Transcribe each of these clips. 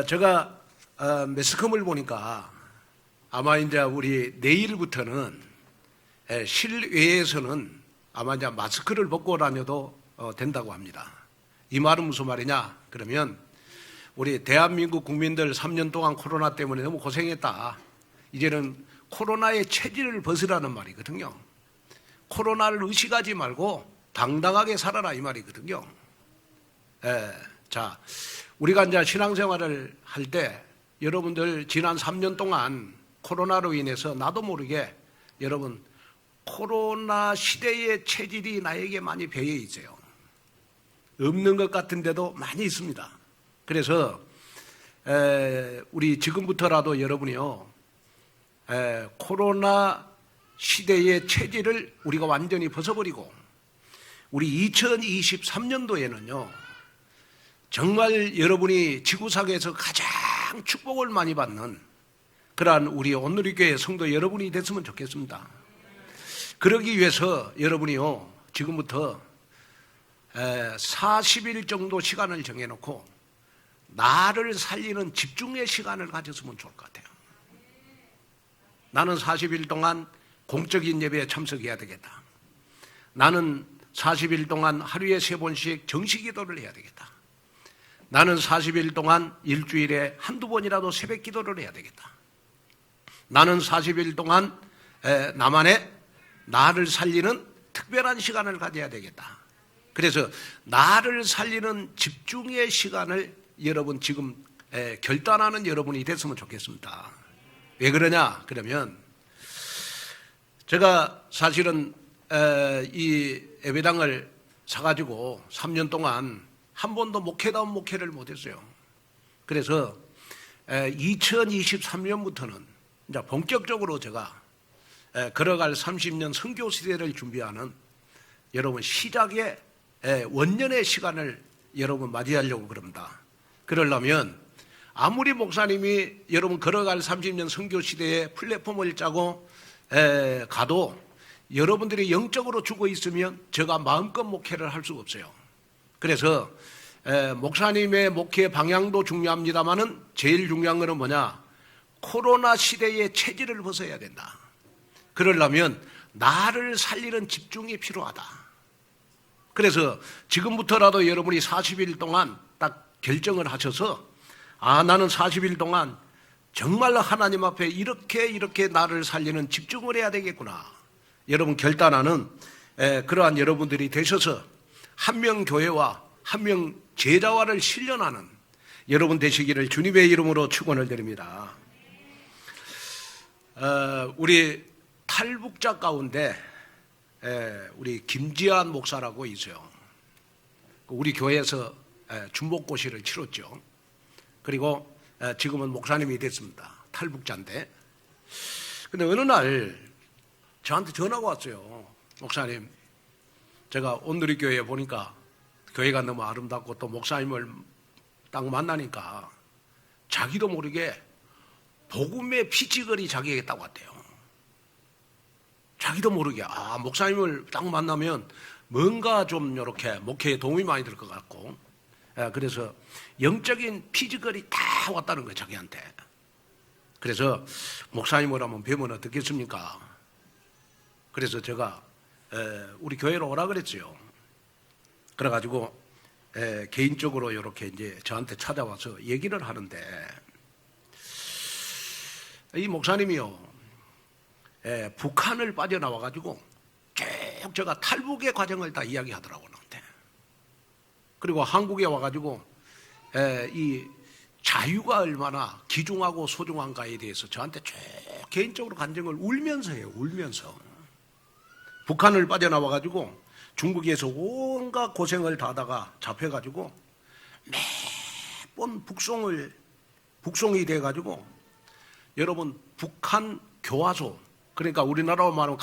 제가 매스컴을 보니까 아마 이제 우리 내일부터는 실외에서는 아마 이제 마스크를 벗고 다녀도 된다고 합니다. 이 말은 무슨 말이냐? 그러면 우리 대한민국 국민들 3년 동안 코로나 때문에 너무 고생했다. 이제는 코로나의 체질을 벗으라는 말이거든요. 코로나를 의식하지 말고 당당하게 살아라 이 말이거든요. 자, 우리가 이제 신앙생활을 할 때 여러분들 지난 3년 동안 코로나로 인해서 나도 모르게 여러분 코로나 시대의 체질이 나에게 많이 배어 있어요. 없는 것 같은데도 많이 있습니다. 그래서 우리 지금부터라도 여러분이요 코로나 시대의 체질을 우리가 완전히 벗어버리고 우리 2023년도에는요 정말 여러분이 지구상에서 가장 축복을 많이 받는 그러한 우리 온누리교회 성도 여러분이 됐으면 좋겠습니다. 그러기 위해서 여러분이요 지금부터 40일 정도 시간을 정해놓고 나를 살리는 집중의 시간을 가졌으면 좋을 것 같아요. 나는 40일 동안 공적인 예배에 참석해야 되겠다. 나는 40일 동안 하루에 3번씩 정식 기도를 해야 되겠다. 나는 40일 동안 일주일에 한두 번이라도 새벽 기도를 해야 되겠다. 나는 40일 동안 나만의 나를 살리는 특별한 시간을 가져야 되겠다. 그래서 나를 살리는 집중의 시간을 여러분 지금 결단하는 여러분이 됐으면 좋겠습니다. 왜 그러냐? 그러면 제가 사실은 이 예배당을 사가지고 3년 동안 한 번도 목회다운 목회를 못했어요. 그래서 2023년부터는 이제 본격적으로 제가 걸어갈 30년 선교 시대를 준비하는 여러분 시작의 원년의 시간을 여러분 맞이하려고 그럽니다. 그러려면 아무리 목사님이 여러분 걸어갈 30년 선교 시대의 플랫폼을 짜고 가도 여러분들이 영적으로 죽어 있으면 제가 마음껏 목회를 할 수가 없어요. 그래서 목사님의 목회 방향도 중요합니다만은 제일 중요한 것은 뭐냐? 코로나 시대의 체질을 벗어야 된다. 그러려면 나를 살리는 집중이 필요하다. 그래서 지금부터라도 여러분이 40일 동안 딱 결정을 하셔서 나는 40일 동안 정말로 하나님 앞에 이렇게 나를 살리는 집중을 해야 되겠구나. 여러분 결단하는 그러한 여러분들이 되셔서 한 명 교회와 한 명 제자와를 실현하는 여러분 되시기를 주님의 이름으로 축원을 드립니다. 우리 탈북자 가운데 우리 김지한 목사라고 있어요. 우리 교회에서 중복고시를 치렀죠. 그리고 지금은 목사님이 됐습니다. 탈북자인데. 근데 어느 날 저한테 전화가 왔어요. 목사님, 제가 온누리교회에 보니까 교회가 너무 아름답고 또 목사님을 딱 만나니까 자기도 모르게 복음의 피지글이 자기에게 딱 왔대요. 자기도 모르게 목사님을 딱 만나면 뭔가 좀 이렇게 목회에 도움이 많이 될 것 같고 그래서 영적인 피지글이 다 왔다는 거예요. 자기한테. 그래서 목사님을 한번 뵈면 어떻겠습니까? 그래서 제가 우리 교회로 오라 그랬어요. 그래가지고 개인적으로 이렇게 이제 저한테 찾아와서 얘기를 하는데 이 목사님이요 북한을 빠져나와가지고 쭉 제가 탈북의 과정을 다 이야기하더라고요. 나한테. 그리고 한국에 와가지고 이 자유가 얼마나 귀중하고 소중한가에 대해서 저한테 쭉 개인적으로 간증을 울면서 해요. 울면서. 북한을 빠져나와가지고 중국에서 온갖 고생을 다 하다가 잡혀가지고 매번 북송이 돼가지고 여러분 북한 교화소 그러니까 우리나라로 말하면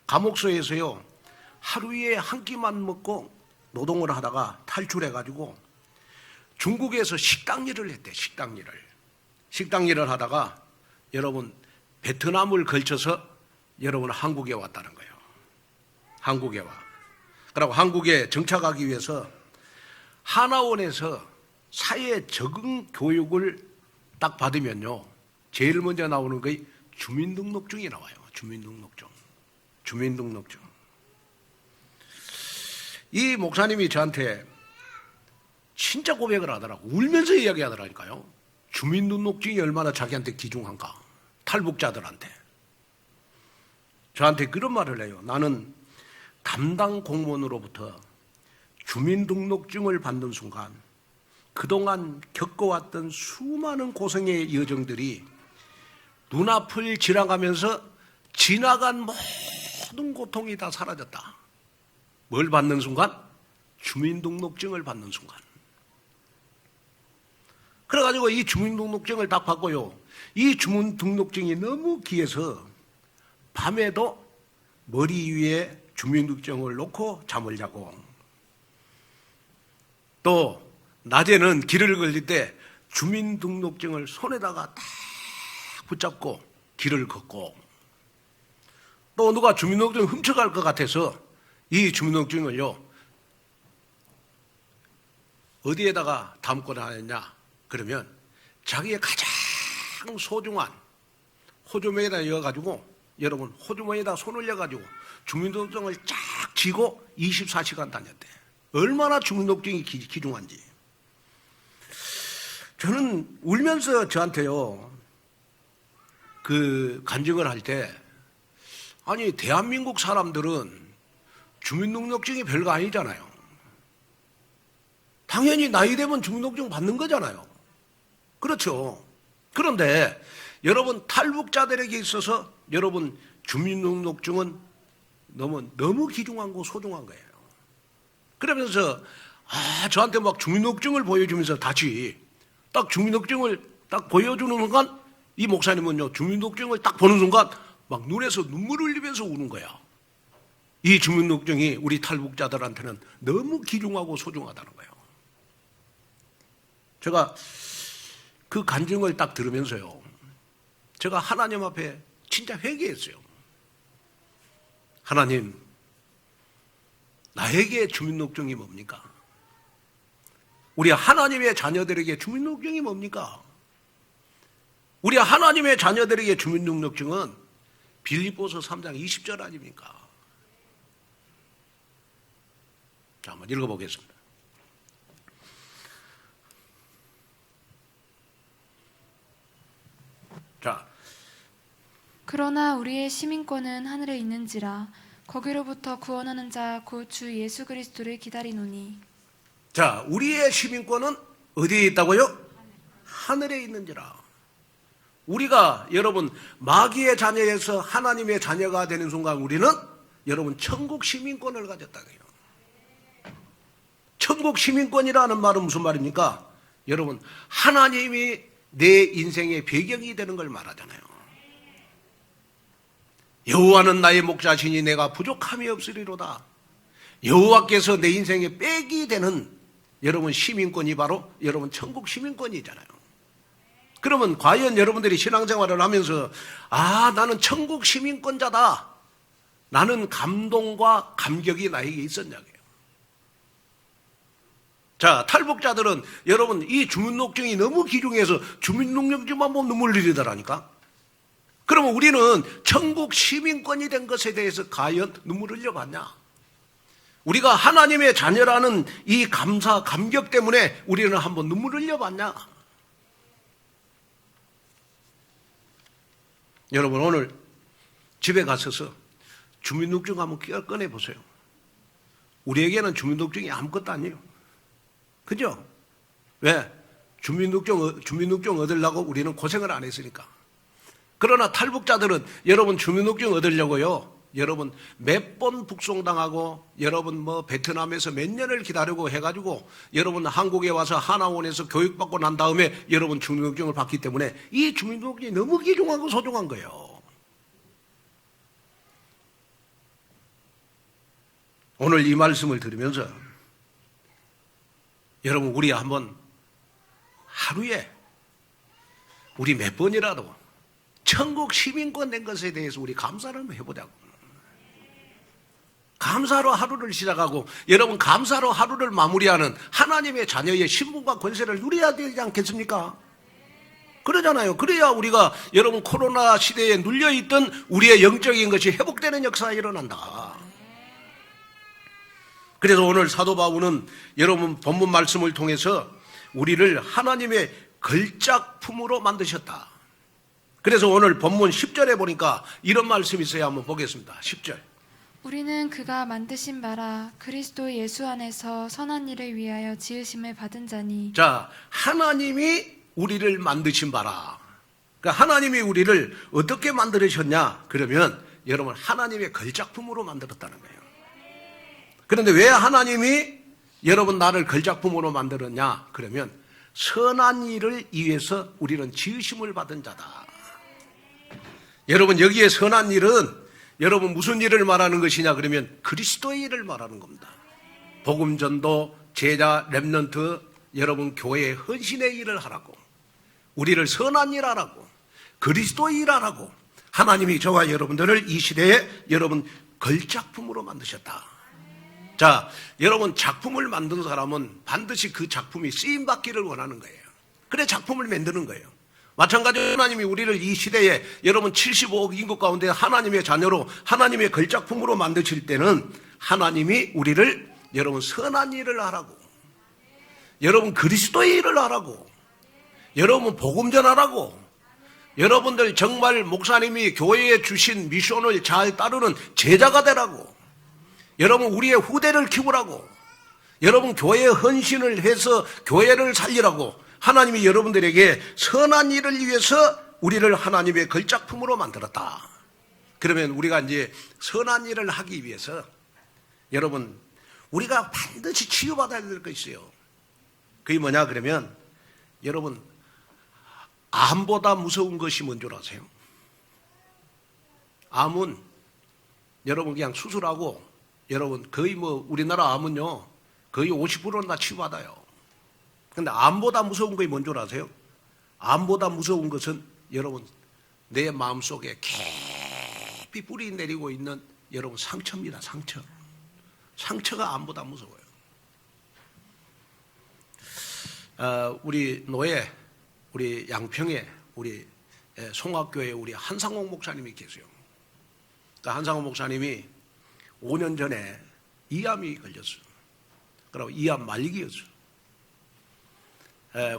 감옥소에서요 하루에 한 끼만 먹고 노동을 하다가 탈출해가지고 중국에서 식당 일을 했대. 식당 일을 하다가 여러분 베트남을 걸쳐서 여러분 한국에 왔다는 거예요. 한국에 와. 그리고 한국에 정착하기 위해서 하나원에서 사회 적응 교육을 딱 받으면요, 제일 먼저 나오는 게 주민등록증이 나와요. 주민등록증. 이 목사님이 저한테 진짜 고백을 하더라고. 울면서 이야기하더라니까요. 주민등록증이 얼마나 자기한테 귀중한가. 탈북자들한테. 저한테 그런 말을 해요. 나는 담당 공무원으로부터 주민등록증을 받는 순간 그동안 겪어왔던 수많은 고생의 여정들이 눈앞을 지나가면서 지나간 모든 고통이 다 사라졌다. 뭘 받는 순간? 주민등록증을 받는 순간. 그래가지고 이 주민등록증을 딱 받고요. 이 주민등록증이 너무 귀해서 밤에도 머리 위에 주민등록증을 놓고 잠을 자고, 또 낮에는 길을 걸릴 때 주민등록증을 손에다가 딱 붙잡고 길을 걷고, 또 누가 주민등록증을 훔쳐갈 것 같아서 이 주민등록증을요, 어디에다가 담고 다녔냐 그러면 자기의 가장 소중한 호주머니에다 넣어가지고, 여러분 호주머니에다 손을 넣어가지고 주민등록증을 쫙 쥐고 24시간 다녔대. 얼마나 주민등록증이 귀중한지. 저는 울면서 저한테요, 그 간증을 할 때, 아니 대한민국 사람들은 주민등록증이 별거 아니잖아요. 당연히 나이 되면 주민등록증 받는 거잖아요. 그렇죠. 그런데 여러분 탈북자들에게 있어서 여러분 주민등록증은 너무 귀중하고 소중한 거예요. 그러면서 저한테 막 주민등록증을 보여주면서 다시 딱 주민등록증을 딱 보여주는 순간 이 목사님은요, 주민등록증을 딱 보는 순간 막 눈에서 눈물을 흘리면서 우는 거야. 이 주민등록증이 우리 탈북자들한테는 너무 귀중하고 소중하다는 거예요. 제가 그 간증을 딱 들으면서요, 제가 하나님 앞에 진짜 회개했어요. 하나님, 나에게 주민등록증이 뭡니까? 우리 하나님의 자녀들에게 주민등록증이 뭡니까? 우리 하나님의 자녀들에게 주민등록증은 빌립보서 3장 20절 아닙니까? 자, 한번 읽어보겠습니다. 자, 그러나 우리의 시민권은 하늘에 있는지라 거기로부터 구원하는 자 곧 주 예수 그리스도를 기다리노니. 자, 우리의 시민권은 어디에 있다고요? 하늘에 있는지라. 우리가 여러분 마귀의 자녀에서 하나님의 자녀가 되는 순간 우리는 여러분 천국 시민권을 가졌다 그래요. 천국 시민권이라는 말은 무슨 말입니까? 여러분 하나님이 내 인생의 배경이 되는 걸 말하잖아요. 여호와는 나의 목자시니 내가 부족함이 없으리로다. 여호와께서 내 인생의 백이 되는 여러분 시민권이 바로 여러분 천국 시민권이잖아요. 그러면 과연 여러분들이 신앙생활을 하면서 나는 천국 시민권자다, 나는 감동과 감격이 나에게 있었냐고요. 자, 탈북자들은 여러분 이 주민등록증이 너무 귀중해서 주민등록증만 보면 눈물 흘리더라니까. 그러면 우리는 천국 시민권이 된 것에 대해서 과연 눈물을 흘려봤냐? 우리가 하나님의 자녀라는 이 감사, 감격 때문에 우리는 한번 눈물을 흘려봤냐? 여러분 오늘 집에 가셔서 주민등록증 한번 꺼내보세요. 우리에게는 주민등록증이 아무것도 아니에요. 그죠? 왜? 주민등록증 얻으려고 우리는 고생을 안 했으니까. 그러나 탈북자들은 여러분 주민등록증 얻으려고요, 여러분 몇 번 북송당하고 여러분 베트남에서 몇 년을 기다리고 해가지고 여러분 한국에 와서 하나원에서 교육받고 난 다음에 여러분 주민등록증을 받기 때문에 이 주민등록증이 너무 귀중하고 소중한 거예요. 오늘 이 말씀을 들으면서 여러분 우리 한번 하루에 우리 몇 번이라도 천국 시민권 된 것에 대해서 우리 감사를 한번 해보자고. 감사로 하루를 시작하고 여러분 감사로 하루를 마무리하는 하나님의 자녀의 신분과 권세를 누려야 되지 않겠습니까? 그러잖아요. 그래야 우리가 여러분 코로나 시대에 눌려있던 우리의 영적인 것이 회복되는 역사가 일어난다. 그래서 오늘 사도 바울은 여러분 본문 말씀을 통해서 우리를 하나님의 걸작품으로 만드셨다. 그래서 오늘 본문 10절에 보니까 이런 말씀이 있어요. 한번 보겠습니다. 10절. 우리는 그가 만드신 바라 그리스도 예수 안에서 선한 일을 위하여 지으심을 받은 자니. 자, 하나님이 우리를 만드신 바라. 그러니까 하나님이 우리를 어떻게 만들으셨냐? 그러면 여러분 하나님의 걸작품으로 만들었다는 거예요. 그런데 왜 하나님이 여러분 나를 걸작품으로 만들었냐? 그러면 선한 일을 위해서 우리는 지으심을 받은 자다. 여러분 여기에 선한 일은 여러분 무슨 일을 말하는 것이냐? 그러면 그리스도의 일을 말하는 겁니다. 복음 전도, 제자, 렘넌트, 여러분 교회의 헌신의 일을 하라고, 우리를 선한 일 하라고, 그리스도의 일 하라고 하나님이 저와 여러분들을 이 시대에 여러분 걸작품으로 만드셨다. 자, 여러분 작품을 만든 사람은 반드시 그 작품이 쓰임받기를 원하는 거예요. 그래 작품을 만드는 거예요. 마찬가지로 하나님이 우리를 이 시대에 여러분 75억 인구 가운데 하나님의 자녀로 하나님의 걸작품으로 만드실 때는 하나님이 우리를 여러분 선한 일을 하라고, 여러분 그리스도의 일을 하라고, 여러분 복음 전하라고, 여러분들 정말 목사님이 교회에 주신 미션을 잘 따르는 제자가 되라고, 여러분 우리의 후대를 키우라고, 여러분 교회에 헌신을 해서 교회를 살리라고 하나님이 여러분들에게 선한 일을 위해서 우리를 하나님의 걸작품으로 만들었다. 그러면 우리가 이제 선한 일을 하기 위해서 여러분 우리가 반드시 치유받아야 될 것이 있어요. 그게 뭐냐 그러면 여러분 암보다 무서운 것이 뭔 줄 아세요? 암은 여러분 그냥 수술하고 여러분 거의 뭐 우리나라 암은요 거의 50%는 다 치유받아요. 그런데 암보다 무서운 것이 뭔 줄 아세요? 암보다 무서운 것은 여러분 내 마음속에 깊이 뿌리 내리고 있는 여러분 상처입니다. 상처. 상처가 암보다 무서워요. 우리 노예, 우리 양평에 우리 송악교회 우리 한상홍 목사님이 계세요. 그러니까 한상홍 목사님이 5년 전에 이암이 걸렸어요. 그리고 이암 말기였어요.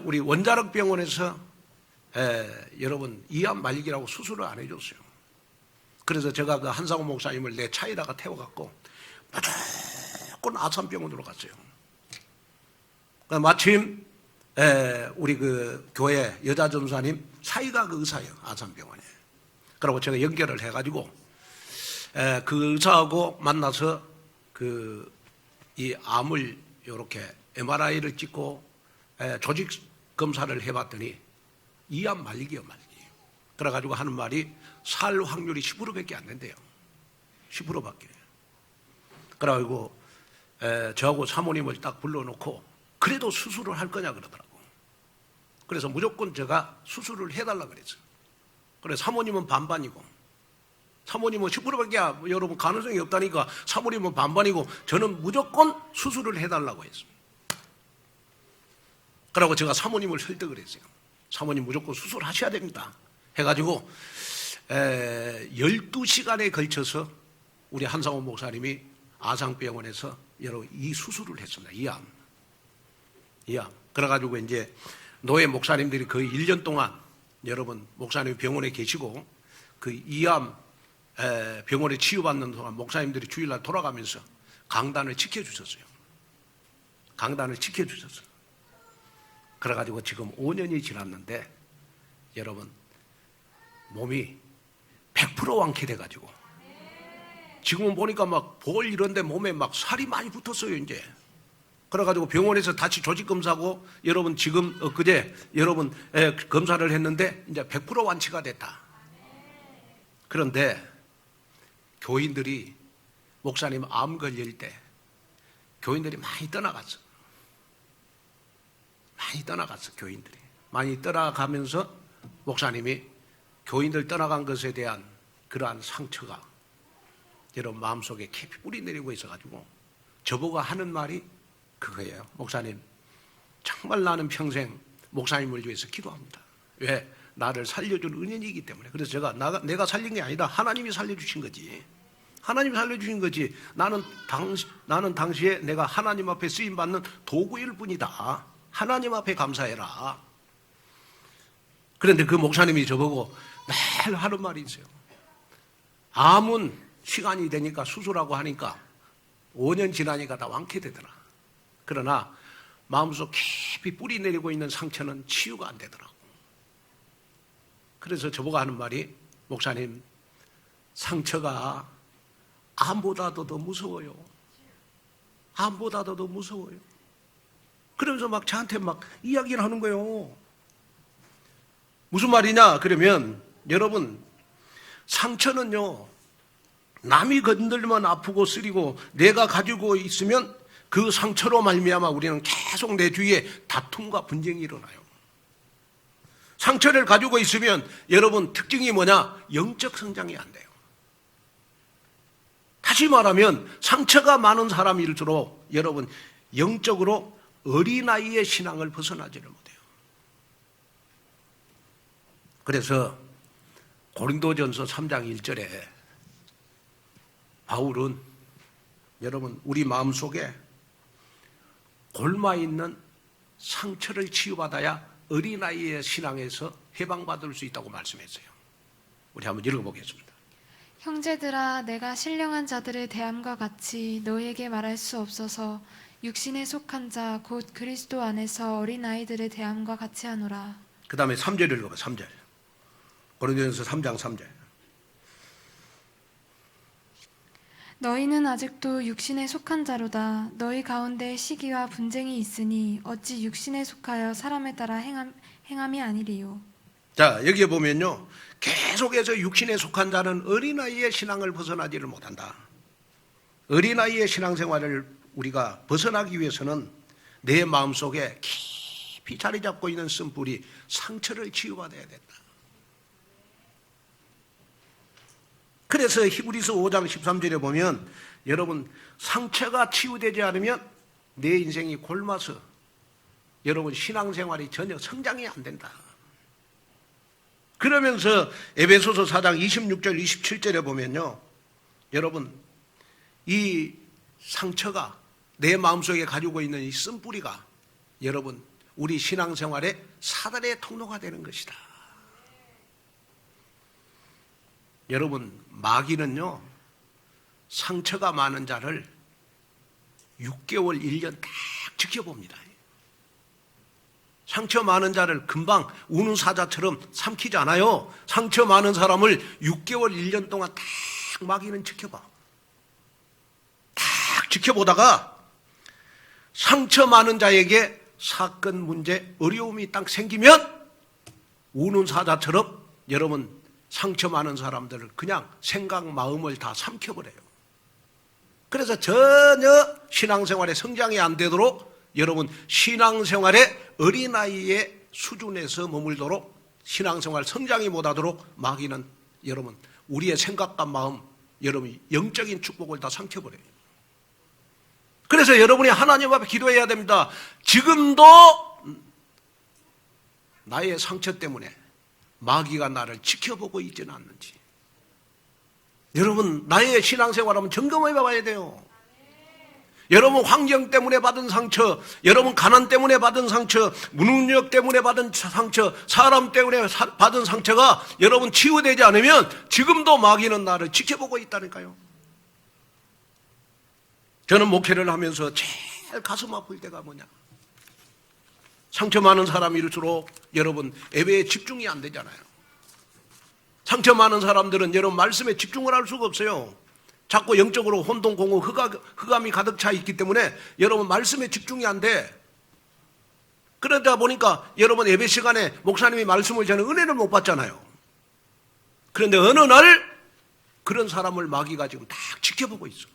우리 원자력 병원에서 여러분 이암 말기라고 수술을 안 해줬어요. 그래서 제가 그 한상호 목사님을 내 차에다가 태워갖고 무조건 아산병원으로 갔어요. 마침 우리 그 교회 여자 전사님 사이가 그 의사예요. 아산병원에. 그리고 제가 연결을 해가지고 그 의사하고 만나서 이 암을 이렇게 MRI를 찍고 조직 검사를 해봤더니 이암 말기요, 말기. 그래가지고 하는 말이 살 확률이 10%밖에 안 된대요. 10%밖에. 그래가지고 저하고 사모님을 딱 불러놓고 그래도 수술을 할 거냐 그러더라고. 그래서 무조건 제가 수술을 해달라 그랬어요. 그래서 사모님은 반반이고, 사모님은 10%밖에 여러분 가능성이 없다니까 사모님은 반반이고 저는 무조건 수술을 해달라고 했습니다. 그러고 제가 사모님을 설득을 했어요. 사모님 무조건 수술하셔야 됩니다. 해가지고 12시간에 걸쳐서 우리 한상호 목사님이 아산병원에서 여러분 이 수술을 했습니다. 이암. 그래가지고 이제 노예 목사님들이 거의 1년 동안 여러분 목사님 병원에 계시고 그 이암 병원에 치유받는 동안 목사님들이 주일날 돌아가면서 강단을 지켜주셨어요. 강단을 지켜주셨어요. 그래가지고 지금 5년이 지났는데 여러분 몸이 100% 완쾌돼가지고 지금은 보니까 막 볼 이런데 몸에 막 살이 많이 붙었어요 이제. 그래가지고 병원에서 다시 조직검사하고 여러분 지금 엊그제 여러분 검사를 했는데 이제 100% 완치가 됐다. 그런데 교인들이 목사님 암 걸릴 때 교인들이 많이 떠나갔어. 많이 떠나갔어. 교인들이 많이 떠나가면서 목사님이 교인들 떠나간 것에 대한 그러한 상처가 여러분 마음속에 깊이 뿌리 내리고 있어가지고 저보고 하는 말이 그거예요. 목사님, 정말 나는 평생 목사님을 위해서 기도합니다. 왜? 나를 살려준 은연이기 때문에. 그래서 제가 내가 살린 게 아니다. 하나님이 살려주신 거지. 하나님이 살려주신 거지. 나는 당시에 내가 하나님 앞에 쓰임받는 도구일 뿐이다. 하나님 앞에 감사해라. 그런데 그 목사님이 저보고 매일 하는 말이 있어요. 암은 시간이 되니까 수술하고 하니까 5년 지나니까 다 완쾌되더라. 그러나 마음속 깊이 뿌리 내리고 있는 상처는 치유가 안 되더라고. 그래서 저보고 하는 말이, 목사님, 상처가 암보다도 더 무서워요. 암보다도 더 무서워요. 그러면서 막 저한테 막 이야기를 하는 거예요. 무슨 말이냐? 그러면 여러분, 상처는요, 남이 건들면 아프고 쓰리고 내가 가지고 있으면 그 상처로 말미암아 우리는 계속 내 주위에 다툼과 분쟁이 일어나요. 상처를 가지고 있으면 여러분 특징이 뭐냐? 영적 성장이 안 돼요. 다시 말하면 상처가 많은 사람일수록 여러분 영적으로 어린아이의 신앙을 벗어나지를 못해요. 그래서 고린도전서 3장 1절에 바울은 여러분 우리 마음속에 골마있는 상처를 치유받아야 어린아이의 신앙에서 해방받을 수 있다고 말씀했어요. 우리 한번 읽어보겠습니다. 형제들아, 내가 신령한 자들의 대함과 같이 너희에게 말할 수 없어서 육신에 속한 자 곧 그리스도 안에서 어린아이들의 대함과 같이 하노라. 그 다음에 3절 읽어봐. 3절. 고린도전서 3장 3절. 너희는 아직도 육신에 속한 자로다. 너희 가운데 시기와 분쟁이 있으니 어찌 육신에 속하여 사람에 따라 행함이 아니리요. 자, 여기에 보면요, 계속해서 육신에 속한 자는 어린아이의 신앙을 벗어나지를 못한다. 어린아이의 신앙생활을 우리가 벗어나기 위해서는 내 마음속에 깊이 자리 잡고 있는 쓴뿌리 상처를 치유받아야 된다. 그래서 히브리서 5장 13절에 보면 여러분 상처가 치유되지 않으면 내 인생이 골마서 여러분 신앙생활이 전혀 성장이 안 된다. 그러면서 에베소서 4장 26절 27절에 보면요, 여러분 이 상처가 내 마음속에 가지고 있는 이 쓴뿌리가 여러분 우리 신앙생활의 사단의 통로가 되는 것이다. 여러분 마귀는요 상처가 많은 자를 6개월 1년 딱 지켜봅니다. 상처 많은 자를 금방 우는 사자처럼 삼키지 않아요. 상처 많은 사람을 6개월 1년 동안 딱 마귀는 지켜봐. 딱 지켜보다가 상처 많은 자에게 사건 문제 어려움이 딱 생기면 우는 사자처럼 여러분 상처 많은 사람들을 그냥 생각 마음을 다 삼켜버려요. 그래서 전혀 신앙생활에 성장이 안 되도록 여러분 신앙생활의 어린아이의 수준에서 머물도록 신앙생활 성장이 못하도록 마귀는 여러분 우리의 생각과 마음 여러분 영적인 축복을 다 삼켜버려요. 그래서 여러분이 하나님 앞에 기도해야 됩니다. 지금도 나의 상처 때문에 마귀가 나를 지켜보고 있지는 않는지 여러분 나의 신앙생활하면 점검해 봐야 돼요. 여러분 환경 때문에 받은 상처, 여러분 가난 때문에 받은 상처, 무능력 때문에 받은 상처, 사람 때문에 받은 상처가 여러분 치유되지 않으면 지금도 마귀는 나를 지켜보고 있다니까요. 저는 목회를 하면서 제일 가슴 아플 때가 뭐냐, 상처 많은 사람일수록 여러분 예배에 집중이 안 되잖아요. 상처 많은 사람들은 여러분 말씀에 집중을 할 수가 없어요. 자꾸 영적으로 혼동공허 흑암이 가득 차 있기 때문에 여러분 말씀에 집중이 안 돼. 그러다 보니까 여러분 예배 시간에 목사님이 말씀을 전해 은혜를 못 받잖아요. 그런데 어느 날 그런 사람을 마귀가 지금 딱 지켜보고 있어.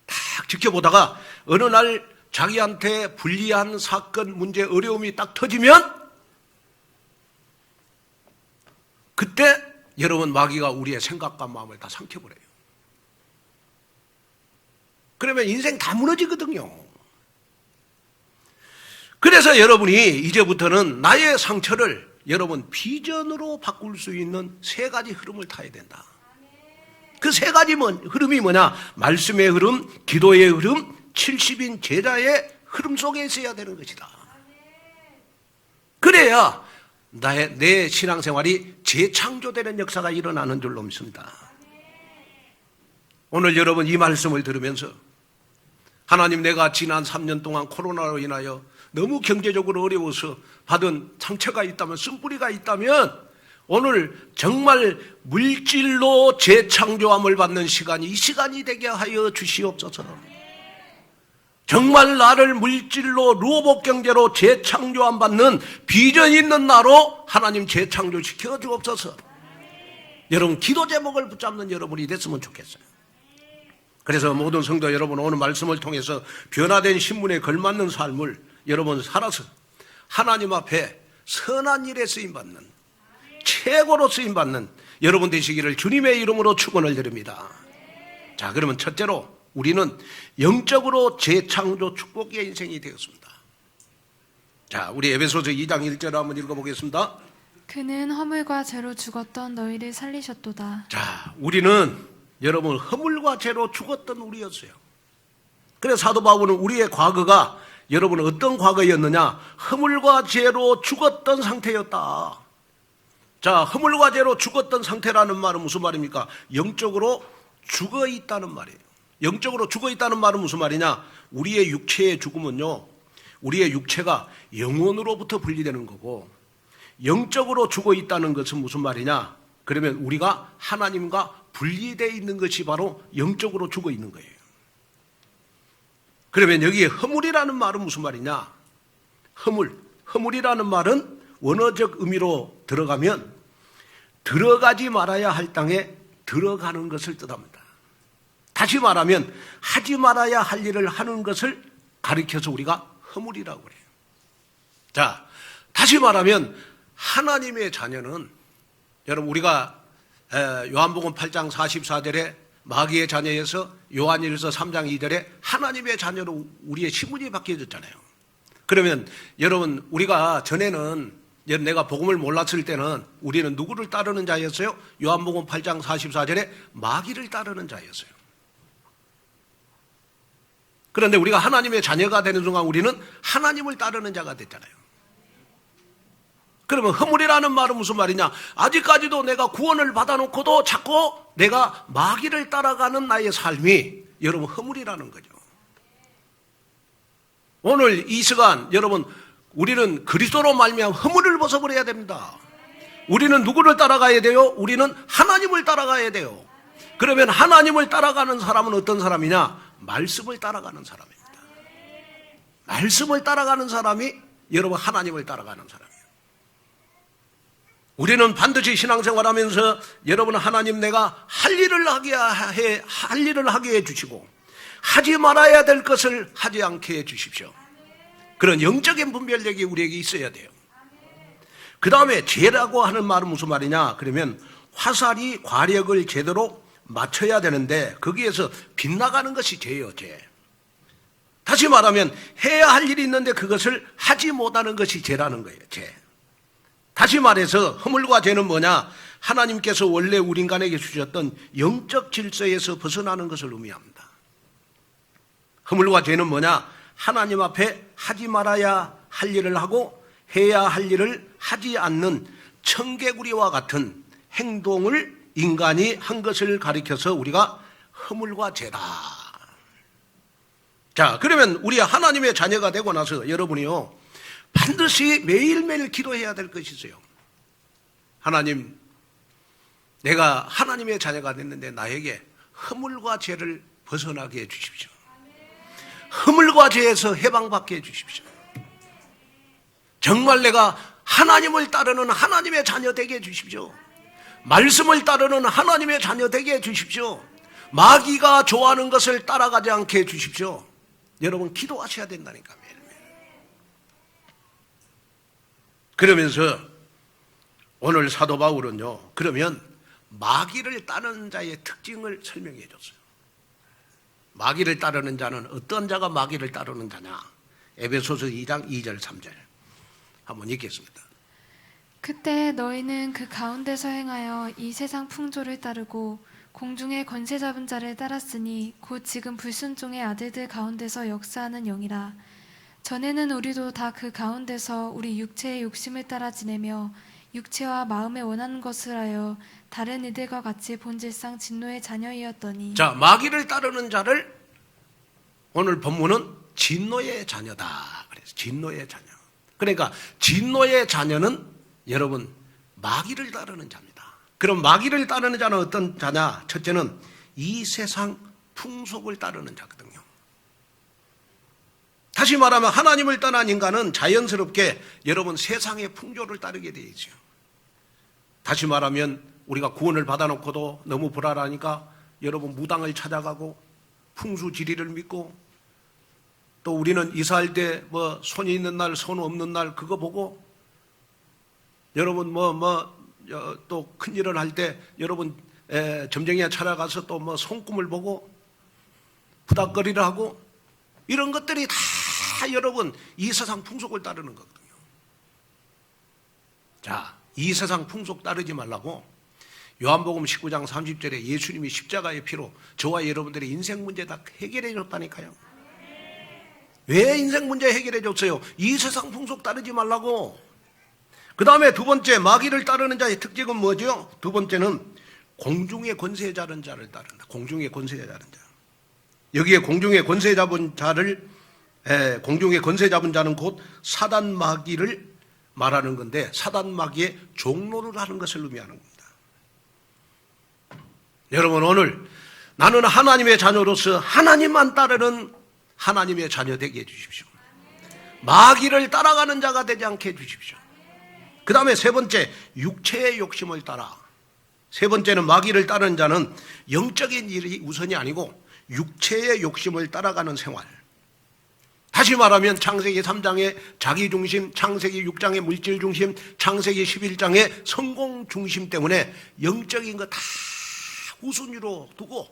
딱 지켜보다가 어느 날 자기한테 불리한 사건, 문제, 어려움이 딱 터지면 그때 여러분 마귀가 우리의 생각과 마음을 다 삼켜버려요. 그러면 인생 다 무너지거든요. 그래서 여러분이 이제부터는 나의 상처를 여러분 비전으로 바꿀 수 있는 세 가지 흐름을 타야 된다. 그 세 가지 흐름이 뭐냐? 말씀의 흐름, 기도의 흐름, 70인 제자의 흐름 속에 있어야 되는 것이다. 그래야 내 신앙생활이 재창조되는 역사가 일어나는 줄로 믿습니다. 오늘 여러분 이 말씀을 들으면서 하나님, 내가 지난 3년 동안 코로나로 인하여 너무 경제적으로 어려워서 받은 상처가 있다면, 쓴뿌리가 있다면 오늘 정말 물질로 재창조함을 받는 시간이 이 시간이 되게 하여 주시옵소서. 정말 나를 물질로 로봇 경제로 재창조함 받는 비전 있는 나로 하나님 재창조시켜 주옵소서. 여러분 기도 제목을 붙잡는 여러분이 됐으면 좋겠어요. 그래서 모든 성도 여러분, 오늘 말씀을 통해서 변화된 신분에 걸맞는 삶을 여러분 살아서 하나님 앞에 선한 일에 쓰임받는, 최고로 쓰임받는 여러분 되시기를 주님의 이름으로 축원을 드립니다. 자, 그러면 첫째로 우리는 영적으로 재창조 축복의 인생이 되었습니다. 자, 우리 에베소서 2장 1절을 한번 읽어보겠습니다. 그는 허물과 죄로 죽었던 너희를 살리셨도다. 자, 우리는 여러분 허물과 죄로 죽었던 우리였어요. 그래서 사도 바울은 우리의 과거가 여러분 어떤 과거였느냐? 허물과 죄로 죽었던 상태였다. 자, 허물과 죄로 죽었던 상태라는 말은 무슨 말입니까? 영적으로 죽어 있다는 말이에요. 영적으로 죽어 있다는 말은 무슨 말이냐? 우리의 육체의 죽음은요, 우리의 육체가 영혼으로부터 분리되는 거고, 영적으로 죽어 있다는 것은 무슨 말이냐? 그러면 우리가 하나님과 분리되어 있는 것이 바로 영적으로 죽어 있는 거예요. 그러면 여기에 허물이라는 말은 무슨 말이냐? 허물이라는 말은 원어적 의미로 들어가면 들어가지 말아야 할 땅에 들어가는 것을 뜻합니다. 다시 말하면 하지 말아야 할 일을 하는 것을 가리켜서 우리가 허물이라고 그래요. 자, 다시 말하면 하나님의 자녀는, 여러분 우리가 요한복음 8장 44절에 마귀의 자녀에서 요한일서 3장 2절에 하나님의 자녀로 우리의 신분이 바뀌어졌잖아요. 그러면 여러분 우리가 전에는, 내가 복음을 몰랐을 때는 우리는 누구를 따르는 자였어요? 요한복음 8장 44절에 마귀를 따르는 자였어요. 그런데 우리가 하나님의 자녀가 되는 순간 우리는 하나님을 따르는 자가 됐잖아요. 그러면 허물이라는 말은 무슨 말이냐? 아직까지도 내가 구원을 받아놓고도 자꾸 내가 마귀를 따라가는 나의 삶이 여러분 허물이라는 거죠. 오늘 이 시간 여러분, 우리는 그리스도로 말미암아 허물을 벗어버려야 됩니다. 우리는 누구를 따라가야 돼요? 우리는 하나님을 따라가야 돼요. 그러면 하나님을 따라가는 사람은 어떤 사람이냐? 말씀을 따라가는 사람입니다. 말씀을 따라가는 사람이 여러분 하나님을 따라가는 사람이에요. 우리는 반드시 신앙생활하면서 여러분, 하나님 내가 할 일을 하게 해 주시고 하지 말아야 될 것을 하지 않게 해 주십시오. 그런 영적인 분별력이 우리에게 있어야 돼요. 그 다음에 죄라고 하는 말은 무슨 말이냐? 그러면 화살이 과력을 제대로 맞춰야 되는데 거기에서 빗나가는 것이 죄예요, 죄. 다시 말하면 해야 할 일이 있는데 그것을 하지 못하는 것이 죄라는 거예요, 죄. 다시 말해서 허물과 죄는 뭐냐? 하나님께서 원래 우리 인간에게 주셨던 영적 질서에서 벗어나는 것을 의미합니다. 허물과 죄는 뭐냐? 하나님 앞에 하지 말아야 할 일을 하고 해야 할 일을 하지 않는 청개구리와 같은 행동을 인간이 한 것을 가리켜서 우리가 허물과 죄다. 자, 그러면 우리 하나님의 자녀가 되고 나서 여러분이요, 반드시 매일매일 기도해야 될 것이 있어요. 하나님, 내가 하나님의 자녀가 됐는데 나에게 허물과 죄를 벗어나게 해 주십시오. 허물과 죄에서 해방받게 해 주십시오. 정말 내가 하나님을 따르는 하나님의 자녀 되게 해 주십시오. 말씀을 따르는 하나님의 자녀 되게 해 주십시오. 마귀가 좋아하는 것을 따라가지 않게 해 주십시오. 여러분 기도하셔야 된다니까. 그러면서 오늘 사도 바울은요, 그러면 마귀를 따르는 자의 특징을 설명해 줬어요. 마귀를 따르는 자는 어떤 자가 마귀를 따르는 자냐? 에베소서 2장 2절 3절 한번 읽겠습니다. 그때 너희는 그 가운데서 행하여 이 세상 풍조를 따르고 공중의 권세 잡은 자를 따랐으니 곧 지금 불순종의 아들들 가운데서 역사하는 영이라. 전에는 우리도 다 그 가운데서 우리 육체의 욕심을 따라 지내며 육체와 마음에 원하는 것을 하여 다른 이들과 같이 본질상 진노의 자녀이었더니. 자, 마귀를 따르는 자를 오늘 본문은 진노의 자녀다. 그래서 진노의 자녀. 그러니까 진노의 자녀는 여러분 마귀를 따르는 자입니다. 그럼 마귀를 따르는 자는 어떤 자냐? 첫째는 이 세상 풍속을 따르는 자거든요. 다시 말하면 하나님을 떠난 인간은 자연스럽게 여러분 세상의 풍조를 따르게 되어 있죠. 다시 말하면 우리가 구원을 받아놓고도 너무 불안하니까 여러분 무당을 찾아가고 풍수지리를 믿고 또 우리는 이사할 때 뭐 손이 있는 날, 손 없는 날 그거 보고 여러분 또 큰일을 할 때 여러분 점쟁이에 찾아가서 또 뭐 손금을 보고 부닥거리를 하고 이런 것들이 다 여러분 이 세상 풍속을 따르는 거거든요. 자, 이 세상 풍속 따르지 말라고 요한복음 19장 30절에 예수님이 십자가의 피로 저와 여러분들의 인생 문제 다 해결해 줬다니까요. 왜 인생 문제 해결해 줬어요? 이 세상 풍속 따르지 말라고. 그 다음에 두 번째 마귀를 따르는 자의 특징은 뭐죠? 두 번째는 공중의 권세 잡은 자를 따른다. 공중의 권세 잡은 자. 여기에 공중의 권세 잡은 자를 공중의 권세 잡은 자는 곧 사단 마귀를 말하는 건데 사단 마귀의 종로를 하는 것을 의미하는 겁니다. 여러분 오늘 나는 하나님의 자녀로서 하나님만 따르는 하나님의 자녀 되게 해주십시오. 마귀를 따라가는 자가 되지 않게 해주십시오. 그 다음에 세 번째 육체의 욕심을 따라. 세 번째는 마귀를 따르는 자는 영적인 일이 우선이 아니고 육체의 욕심을 따라가는 생활. 다시 말하면 창세기 3장의 자기중심, 창세기 6장의 물질중심, 창세기 11장의 성공중심 때문에 영적인 거 다 우선위로 두고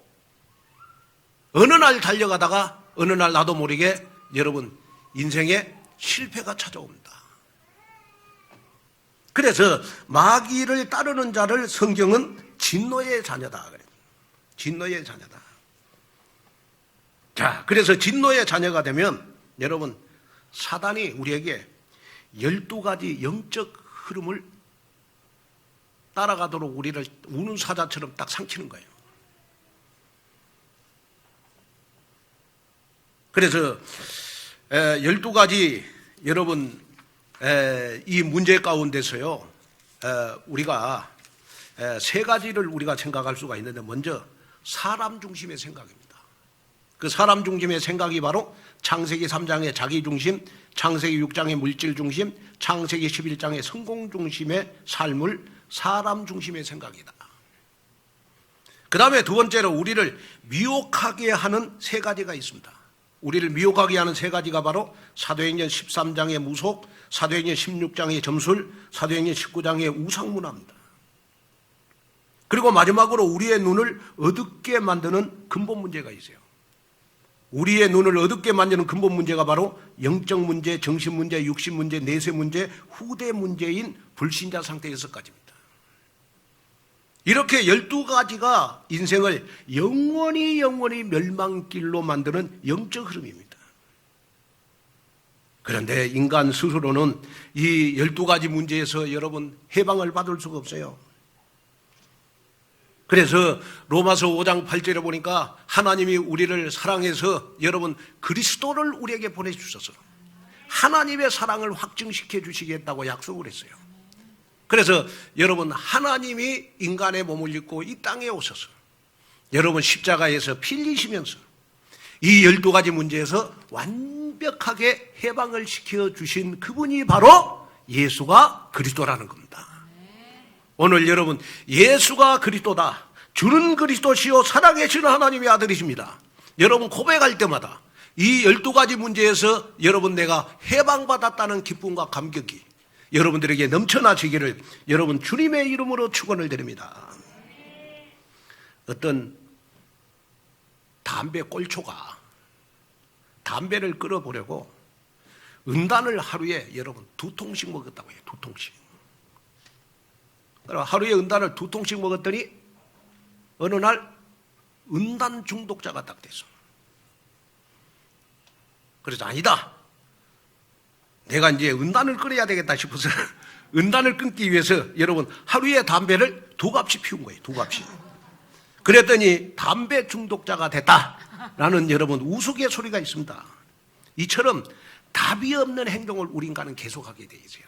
어느 날 달려가다가 어느 날 나도 모르게 여러분 인생에 실패가 찾아옵니다. 그래서 마귀를 따르는 자를 성경은 진노의 자녀다. 진노의 자녀다. 자, 그래서 진노의 자녀가 되면 여러분 사단이 우리에게 12가지 영적 흐름을 따라가도록 우리를 우는 사자처럼 딱 삼키는 거예요. 그래서 12가지 여러분 이 문제 가운데서요 우리가 세 가지를 우리가 생각할 수가 있는데 먼저 사람 중심의 생각입니다. 그 사람 중심의 생각이 바로 창세기 3장의 자기 중심, 창세기 6장의 물질 중심, 창세기 11장의 성공 중심의 삶을 사람 중심의 생각이다. 그 다음에 두 번째로 우리를 미혹하게 하는 세 가지가 있습니다. 우리를 미혹하게 하는 세 가지가 바로 사도행전 13장의 무속, 사도행전 16장의 점술, 사도행전 19장의 우상문화입니다. 그리고 마지막으로 우리의 눈을 어둡게 만드는 근본 문제가 있어요. 우리의 눈을 어둡게 만드는 근본 문제가 바로 영적 문제, 정신 문제, 육신 문제, 내세 문제, 후대 문제인 불신자 상태 6가지입니다. 이렇게 12가지가 인생을 영원히 멸망길로 만드는 영적 흐름입니다. 그런데 인간 스스로는 이 12가지 문제에서 여러분 해방을 받을 수가 없어요. 그래서 로마서 5장 8절에 보니까 하나님이 우리를 사랑해서 여러분 그리스도를 우리에게 보내주셔서 하나님의 사랑을 확증시켜 주시겠다고 약속을 했어요. 그래서 여러분 하나님이 인간의 몸을 입고 이 땅에 오셔서 여러분 십자가에서 피 흘리시면서 이 12가지 문제에서 완벽하게 해방을 시켜주신 그분이 바로 예수가 그리스도라는 겁니다. 오늘 여러분 예수가 그리스도다. 주는 그리스도시요 사랑의 주는 하나님의 아들이십니다. 여러분 고백할 때마다 이 12가지 문제에서 여러분 내가 해방받았다는 기쁨과 감격이 여러분들에게 넘쳐나시기를 여러분 주님의 이름으로 축원을 드립니다. 어떤 담배 꼴초가 담배를 끊어보려고 은단을 하루에 여러분 2통씩 먹었다고 해요. 2통씩. 그럼 하루에 은단을 2통씩 먹었더니 어느 날 은단 중독자가 딱 됐어. 그래서 아니다. 내가 이제 은단을 끊어야 되겠다 싶어서 은단을 끊기 위해서 여러분 하루에 담배를 2갑씩 피운 거예요. 2갑씩. 그랬더니 담배 중독자가 됐다라는 여러분 우스갯소리가 있습니다. 이처럼 답이 없는 행동을 우리 인간은 계속하게 돼 있어요.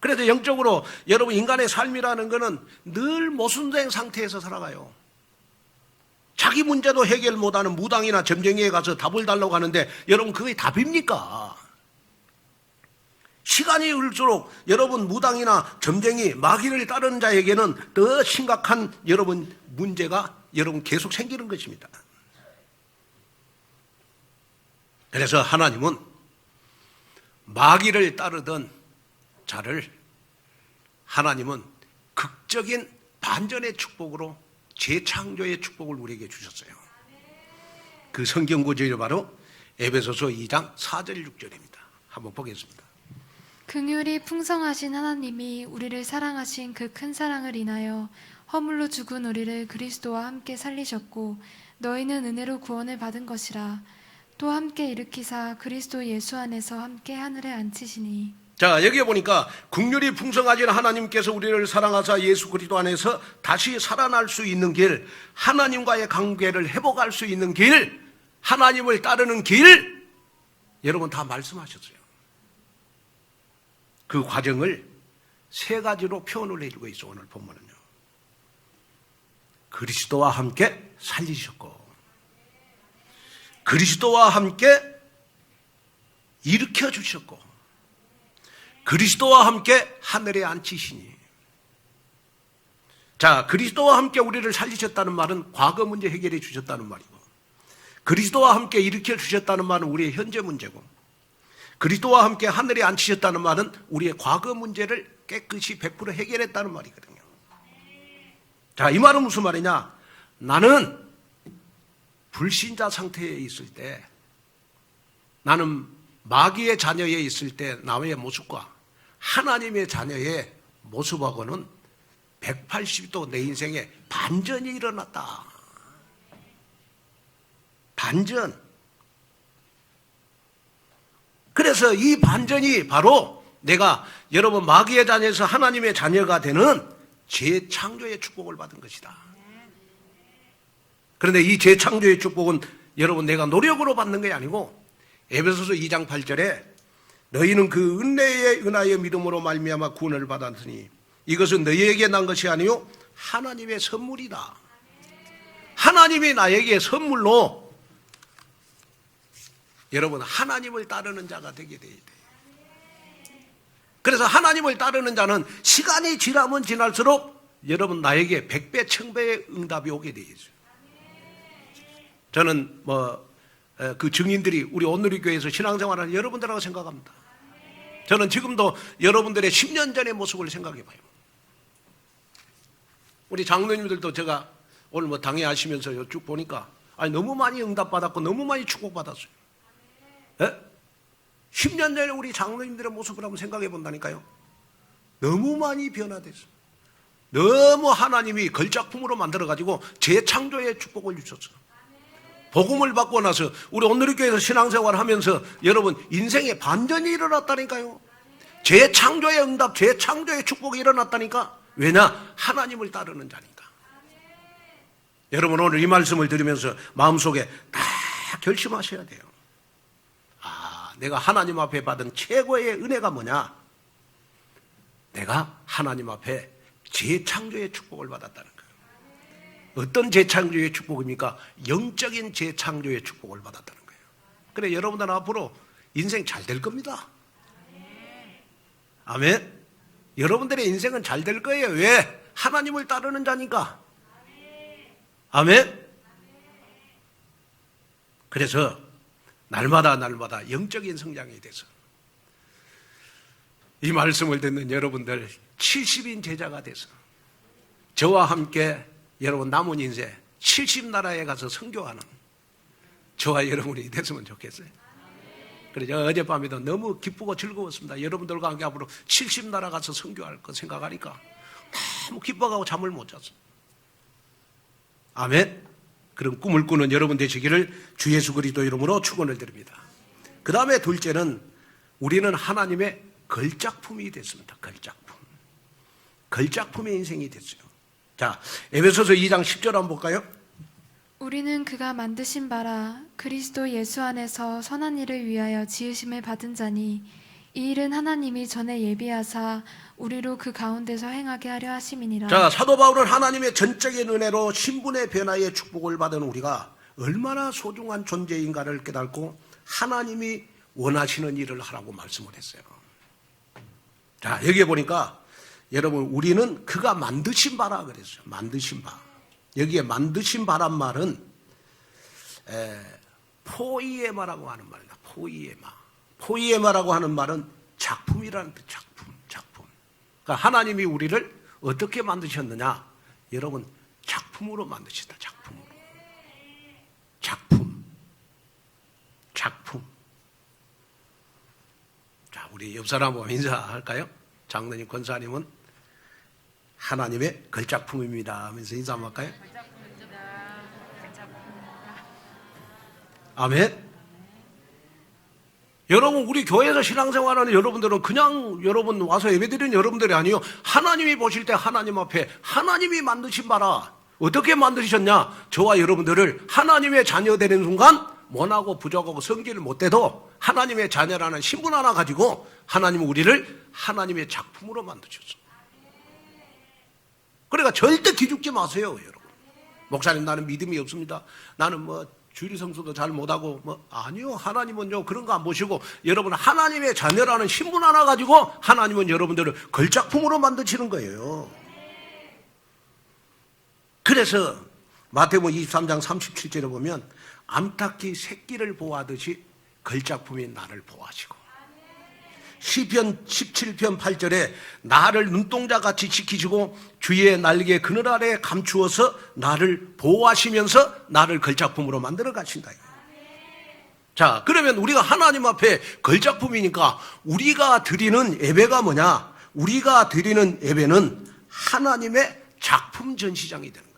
그래서 영적으로 여러분 인간의 삶이라는 것은 늘 모순된 상태에서 살아가요. 자기 문제도 해결 못하는 무당이나 점쟁이에 가서 답을 달라고 하는데 여러분 그게 답입니까? 시간이 흘수록 여러분 무당이나 점쟁이, 마귀를 따르는 자에게는 더 심각한 여러분 문제가 여러분 계속 생기는 것입니다. 그래서 하나님은 마귀를 따르던 자를 하나님은 극적인 반전의 축복으로 재창조의 축복을 우리에게 주셨어요. 그 성경 구절이 바로 에베소서 2장 4절 6절입니다. 한번 보겠습니다. 긍휼이 풍성하신 하나님이 우리를 사랑하신 그 큰 사랑을 인하여 허물로 죽은 우리를 그리스도와 함께 살리셨고 너희는 은혜로 구원을 받은 것이라. 또 함께 일으키사 그리스도 예수 안에서 함께 하늘에 앉히시니. 자, 여기에 보니까 긍휼이 풍성하신 하나님께서 우리를 사랑하사 예수 그리스도 안에서 다시 살아날 수 있는 길, 하나님과의 관계를 회복할 수 있는 길, 하나님을 따르는 길, 여러분 다 말씀하셨어요. 그 과정을 3가지로 표현을 해주고 있어. 오늘 본문은요. 그리스도와 함께 살리셨고, 그리스도와 함께 일으켜 주셨고, 그리스도와 함께 하늘에 앉히시니. 자, 그리스도와 함께 우리를 살리셨다는 말은 과거 문제 해결해 주셨다는 말이고, 그리스도와 함께 일으켜 주셨다는 말은 우리의 현재 문제고, 그리스도와 함께 하늘에 앉히셨다는 말은 우리의 과거 문제를 깨끗이 100% 해결했다는 말이거든요. 자, 이 말은 무슨 말이냐? 나는 불신자 상태에 있을 때, 나는 마귀의 자녀에 있을 때 나의 모습과 하나님의 자녀의 모습하고는 180도 내 인생에 반전이 일어났다. 반전. 그래서 이 반전이 바로 내가 여러분 마귀의 자녀에서 하나님의 자녀가 되는 재창조의 축복을 받은 것이다. 그런데 이 재창조의 축복은 여러분 내가 노력으로 받는 게 아니고 에베소서 2장 8절에 너희는 그 은혜의 은하의 믿음으로 말미암아 구원을 받았으니 이것은 너희에게 난 것이 아니요 하나님의 선물이다. 하나님이 나에게 선물로 여러분 하나님을 따르는 자가 되게 돼야 돼요. 그래서 하나님을 따르는 자는 시간이 지나면 지날수록 여러분 나에게 100배 1000배의 응답이 오게 되어 있어요. 저는 그 증인들이 우리 온누리교회에서 신앙생활하는 여러분들하고 생각합니다. 저는 지금도 여러분들의 10년 전의 모습을 생각해 봐요. 우리 장로님들도 제가 오늘 당회하시면서 쭉 보니까 너무 많이 응답받았고 너무 많이 축복받았어요. 예? 10년 전에 우리 장로님들의 모습을 한번 생각해 본다니까요. 너무 많이 변화됐어요. 너무 하나님이 걸작품으로 만들어가지고 재창조의 축복을 주셨어요. 복음을 받고 나서 우리 온누리교회에서 신앙생활을 하면서 여러분 인생에 반전이 일어났다니까요. 재창조의 응답, 재창조의 축복이 일어났다니까. 왜냐? 하나님을 따르는 자니까. 여러분 오늘 이 말씀을 들으면서 마음속에 다 결심하셔야 돼요. 내가 하나님 앞에 받은 최고의 은혜가 뭐냐? 내가 하나님 앞에 재창조의 축복을 받았다는 거예요. 어떤 재창조의 축복입니까? 영적인 재창조의 축복을 받았다는 거예요. 그래 여러분들은 앞으로 인생 잘 될 겁니다. 아멘. 여러분들의 인생은 잘 될 거예요. 왜? 하나님을 따르는 자니까. 아멘. 그래서 날마다 영적인 성장이 돼서 이 말씀을 듣는 여러분들 70인 제자가 돼서 저와 함께 여러분 남은 인생 70나라에 가서 선교하는 저와 여러분이 됐으면 좋겠어요. 그래서 어젯밤에도 너무 기쁘고 즐거웠습니다. 여러분들과 함께 앞으로 70나라 가서 선교할 거 생각하니까 너무 기뻐하고 잠을 못 잤어요. 아멘. 그런 꿈을 꾸는 여러분 되시기를 주 예수 그리스도 이름으로 축원을 드립니다. 그 다음에 둘째는 우리는 하나님의 걸작품이 됐습니다. 걸작품. 걸작품의 인생이 됐어요. 자, 에베소서 2장 10절 한번 볼까요? 우리는 그가 만드신 바라 그리스도 예수 안에서 선한 일을 위하여 지으심을 받은 자니 이 일은 하나님이 전에 예비하사 우리로 그 가운데서 행하게 하려 하심이니라. 자, 사도 바울은 하나님의 전적인 은혜로 신분의 변화의 축복을 받은 우리가 얼마나 소중한 존재인가를 깨닫고 하나님이 원하시는 일을 하라고 말씀을 했어요. 자, 여기에 보니까 여러분 우리는 그가 만드신 바라 그랬어요. 만드신 바. 여기에 만드신 바란 말은 포이에마라고 하는 말입니다. 포이에마. 포이에마라고 하는 말은 작품이라는 뜻. 작품. 그러니까 하나님이 우리를 어떻게 만드셨느냐? 여러분 작품으로 만드셨다. 작품으로. 작품. 자, 우리 옆 사람 보면 인사할까요? 장로님, 권사님은 하나님의 걸작품입니다 하면서 인사 한번 할까요? 아멘. 여러분 우리 교회에서 신앙생활하는 여러분들은 그냥 여러분 와서 예배드리는 여러분들이 아니요, 하나님이 보실 때 하나님 앞에 하나님이 만드신 바라. 어떻게 만드셨냐? 저와 여러분들을 하나님의 자녀 되는 순간 모나고 부족하고 성질을 못돼도 하나님의 자녀라는 신분 하나 가지고 하나님은 우리를 하나님의 작품으로 만드셨어. 그러니까 절대 기죽지 마세요, 여러분. 목사님 나는 믿음이 없습니다. 나는 뭐 주일 성수도 잘 못하고 아니요, 하나님은요 그런 거 안 보시고 여러분 하나님의 자녀라는 신분 하나 가지고 하나님은 여러분들을 걸작품으로 만드시는 거예요. 그래서 마태복음 23장 37절에 보면 암탉이 새끼를 보호하듯이 걸작품인 나를 보호하시고, 시편 17편 8절에 나를 눈동자같이 지키시고 주의 날개 그늘 아래 감추어서 나를 보호하시면서 나를 걸작품으로 만들어 가신다. 자, 그러면 우리가 하나님 앞에 걸작품이니까 우리가 드리는 예배가 뭐냐? 우리가 드리는 예배는 하나님의 작품 전시장이 되는 거예요.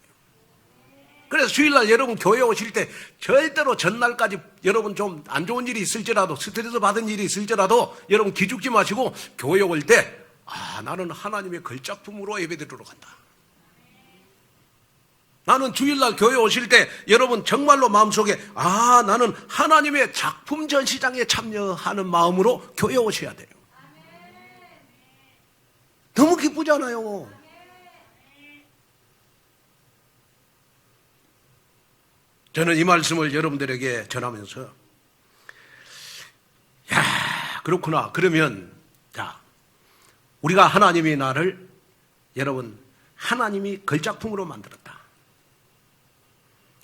그래서 주일날 여러분 교회 오실 때 절대로 전날까지 여러분 좀 안 좋은 일이 있을지라도, 스트레스 받은 일이 있을지라도 여러분 기죽지 마시고 교회 올 때 나는 하나님의 걸작품으로 예배드리러 간다. 나는 주일날 교회 오실 때 여러분 정말로 마음속에 나는 하나님의 작품 전시장에 참여하는 마음으로 교회 오셔야 돼요. 너무 기쁘잖아요. 저는 이 말씀을 여러분들에게 전하면서 그렇구나. 그러면 우리가 하나님이 나를 여러분 하나님이 걸작품으로 만들었다.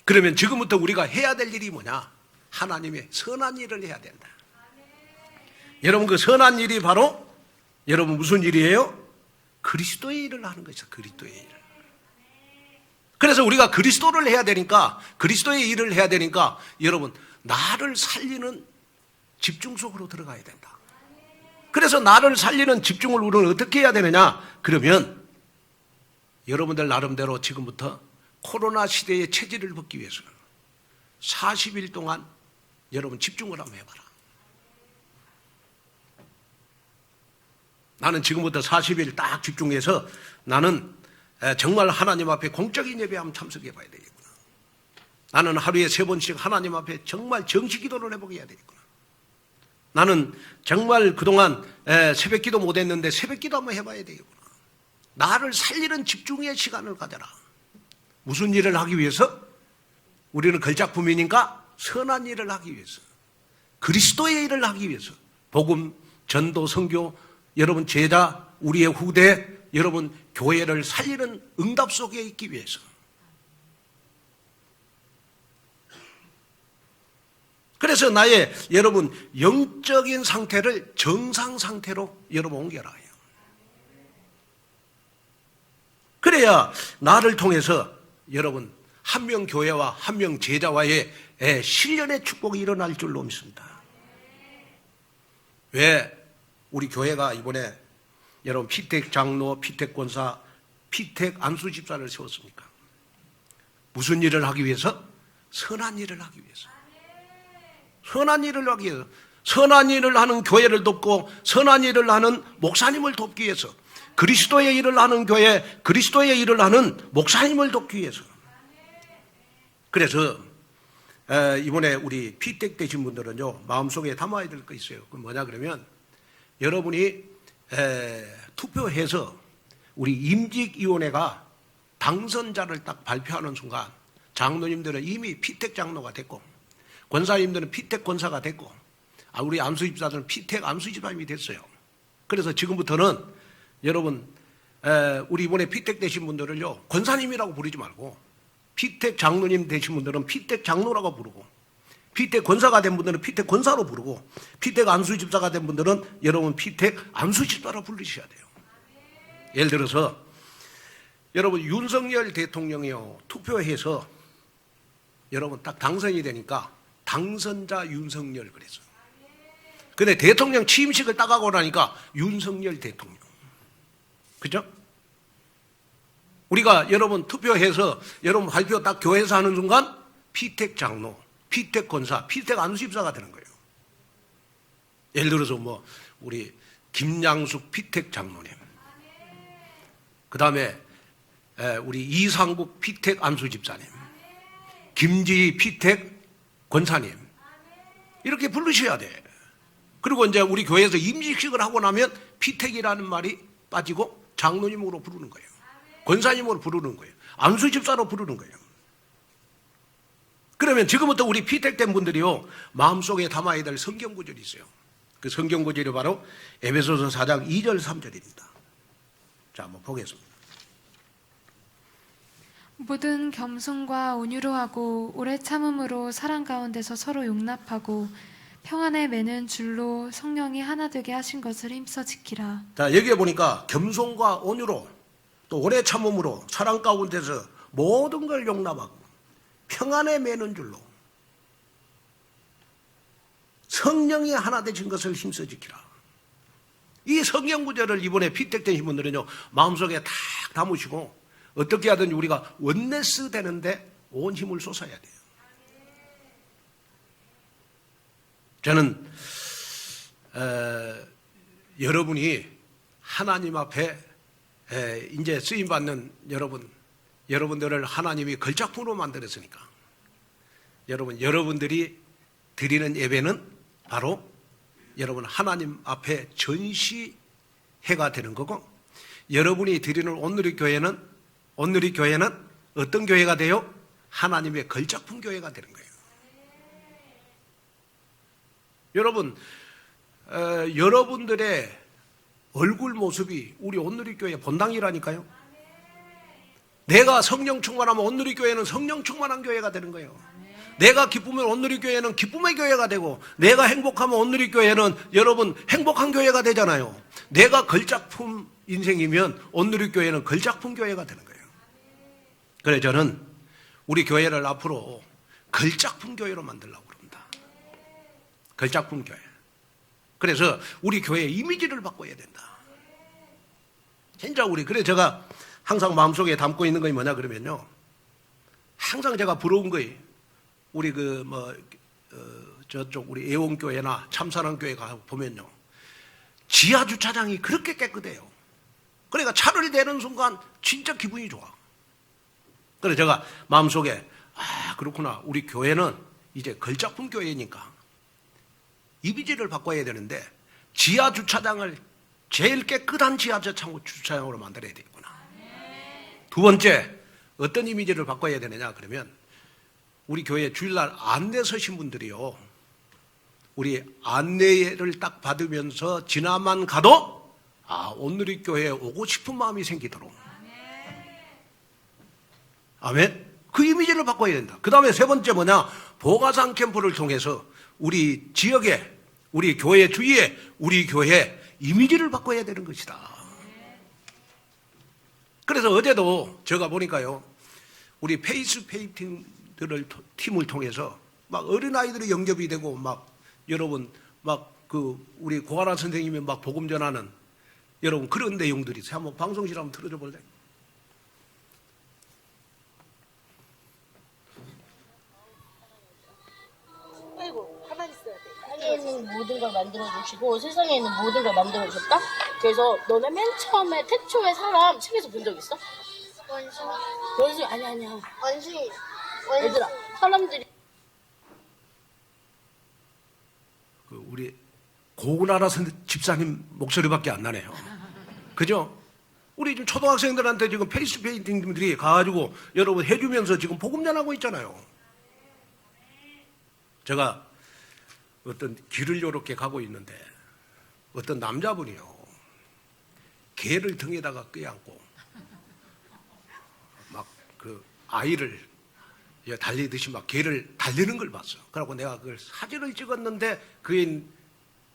그러면 지금부터 우리가 해야 될 일이 뭐냐? 하나님의 선한 일을 해야 된다. 여러분 그 선한 일이 바로 여러분 무슨 일이에요? 그리스도의 일을 하는 것이죠. 그리스도의 일. 그래서 우리가 그리스도를 해야 되니까, 그리스도의 일을 해야 되니까 여러분 나를 살리는 집중 속으로 들어가야 된다. 그래서 나를 살리는 집중을 우리는 어떻게 해야 되느냐? 그러면 여러분들 나름대로 지금부터 코로나 시대의 체질을 벗기 위해서 40일 동안 여러분 집중을 한번 해봐라. 나는 지금부터 40일 딱 집중해서 나는 정말 하나님 앞에 공적인 예배 한번 참석해 봐야 되겠구나. 나는 하루에 3번씩 하나님 앞에 정말 정식 기도를 해보게 해야 되겠구나. 나는 정말 그동안 새벽 기도 못했는데 새벽 기도 한번 해봐야 되겠구나. 나를 살리는 집중의 시간을 가져라. 무슨 일을 하기 위해서? 우리는 걸작품이니까 선한 일을 하기 위해서, 그리스도의 일을 하기 위해서, 복음, 전도, 선교, 여러분 제자, 우리의 후대, 여러분 교회를 살리는 응답 속에 있기 위해서. 그래서 나의 여러분 영적인 상태를 정상 상태로 여러분 옮겨라 해요. 그래야 나를 통해서 여러분 한 명 교회와 한 명 제자와의 실련의 축복이 일어날 줄로 믿습니다. 왜 우리 교회가 이번에 여러분 피택 장로, 피택 권사, 피택 안수 집사를 세웠습니까? 무슨 일을 하기 위해서? 선한 일을 하기 위해서. 선한 일을 하기 위해서. 선한 일을 하는 교회를 돕고 선한 일을 하는 목사님을 돕기 위해서. 그리스도의 일을 하는 교회, 그리스도의 일을 하는 목사님을 돕기 위해서. 그래서 이번에 우리 피택 되신 분들은요, 마음속에 담아야 될 거 있어요. 그건 뭐냐 그러면 여러분이 투표해서 우리 임직위원회가 당선자를 딱 발표하는 순간 장로님들은 이미 피택 장로가 됐고 권사님들은 피택 권사가 됐고 우리 안수집사들은 피택 안수집사님이 됐어요. 그래서 지금부터는 여러분 우리 이번에 피택 되신 분들을요 권사님이라고 부르지 말고 피택 장로님 되신 분들은 피택 장로라고 부르고 피택 권사가 된 분들은 피택 권사로 부르고 피택 안수집사가 된 분들은 여러분 피택 안수집사로 부르셔야 돼요. 예를 들어서 여러분 윤석열 대통령이요 투표해서 여러분 딱 당선이 되니까 당선자 윤석열 그래서 근데 대통령 취임식을 딱 하고 나니까 윤석열 대통령 그죠? 우리가 여러분 투표해서 여러분 발표 딱 교회에서 하는 순간 피택 장로, 피택 권사, 피택 안수집사가 되는 거예요. 예를 들어서 뭐 우리 김양숙 피택 장로님, 그 다음에 우리 이상국 피택 안수집사님, 김지희 피택 권사님 이렇게 부르셔야 돼. 그리고 이제 우리 교회에서 임직식을 하고 나면 피택이라는 말이 빠지고 장로님으로 부르는 거예요. 권사님으로 부르는 거예요. 안수집사로 부르는 거예요. 그러면 지금부터 우리 피택된 분들이요 마음속에 담아야 될 성경 구절이 있어요. 그 성경 구절이 바로 에베소서 4장 2절 3절입니다. 자, 한번 보겠습니다. 모든 겸손과 온유로 하고 오래 참음으로 사랑 가운데서 서로 용납하고 평안에 매는 줄로 성령이 하나 되게 하신 것을 힘써 지키라. 자, 여기에 보니까 겸손과 온유로 또 오래 참음으로 사랑 가운데서 모든 걸 용납하고 평안에 매는 줄로 성령이 하나 되신 것을 힘써 지키라. 이 성경 구절을 이번에 피택되신 분들은요 마음속에 탁 담으시고 어떻게 하든지 우리가 원네스 되는데 온 힘을 쏟아야 돼요. 저는 여러분이 하나님 앞에 이제 쓰임받는 여러분들을 하나님이 걸작품으로 만들었으니까 여러분들이 드리는 예배는 바로 여러분 하나님 앞에 전시회가 되는 거고 여러분이 드리는 온누리 교회는 어떤 교회가 돼요? 하나님의 걸작품 교회가 되는 거예요. 여러분 여러분들의 얼굴 모습이 우리 온누리 교회의 본당이라니까요. 내가 성령 충만하면 온누리 교회는 성령 충만한 교회가 되는 거예요. 내가 기쁘면 온누리 교회는 기쁨의 교회가 되고 내가 행복하면 온누리 교회는 여러분 행복한 교회가 되잖아요. 내가 걸작품 인생이면 온누리 교회는 걸작품 교회가 되는 거예요. 그래서 저는 우리 교회를 앞으로 걸작품 교회로 만들려고 합니다. 걸작품 교회. 그래서 우리 교회의 이미지를 바꿔야 된다. 진짜 그래서 제가 항상 마음속에 담고 있는 것이 뭐냐 그러면요. 항상 제가 부러운 거예요. 우리 저쪽 우리 애원교회나 참사랑교회 가 보면요. 지하 주차장이 그렇게 깨끗해요. 그러니까 차를 대는 순간 진짜 기분이 좋아. 그래서 제가 마음속에 그렇구나. 우리 교회는 이제 걸작품 교회니까 이미지를 바꿔야 되는데 지하 주차장을 제일 깨끗한 지하 주차장으로 만들어야 되겠구나. 두 번째 어떤 이미지를 바꿔야 되느냐 그러면 우리 교회 주일날 안내 서신 분들이요. 우리 안내를 딱 받으면서 지나만 가도 온누리 교회에 오고 싶은 마음이 생기도록. 아멘. 그 이미지를 바꿔야 된다. 그 다음에 세 번째 뭐냐? 보가상 캠프를 통해서 우리 지역에 우리 교회 주위에 우리 교회 이미지를 바꿔야 되는 것이다. 그래서 어제도 제가 보니까요. 우리 페이스 페인팅들을 팀을 통해서 막 어린아이들이 영접이 되고 막 여러분 막 그 우리 고아라 선생님이 막 복음 전하는 여러분 그런 내용들이 있어요. 한번 방송실 한번 틀어줘 볼래? 아이고 가만히 있어야 돼. 세상에 있는 모든 걸 만들어 주시고 세상에 있는 모든 걸 만들어 주셨다. 그래서 너네 맨 처음에 태초의 사람 책에서 본 적 있어? 원숭이. 원숭이 아니야. 원숭이. 얘들아 사람들이 그 우리 고은하라 집사님 목소리밖에 안 나네요. 그죠? 우리 지금 초등학생들한테 지금 페이스 페인팅들이 가가지고 여러분 해주면서 지금 복음 전하고 있잖아요. 제가 어떤 길을 이렇게 가고 있는데 어떤 남자분이요 개를 등에다가 껴안고 막 그 아이를 달리듯이 막 개를 달리는 걸 봤어. 그래갖고 내가 그걸 사진을 찍었는데 그게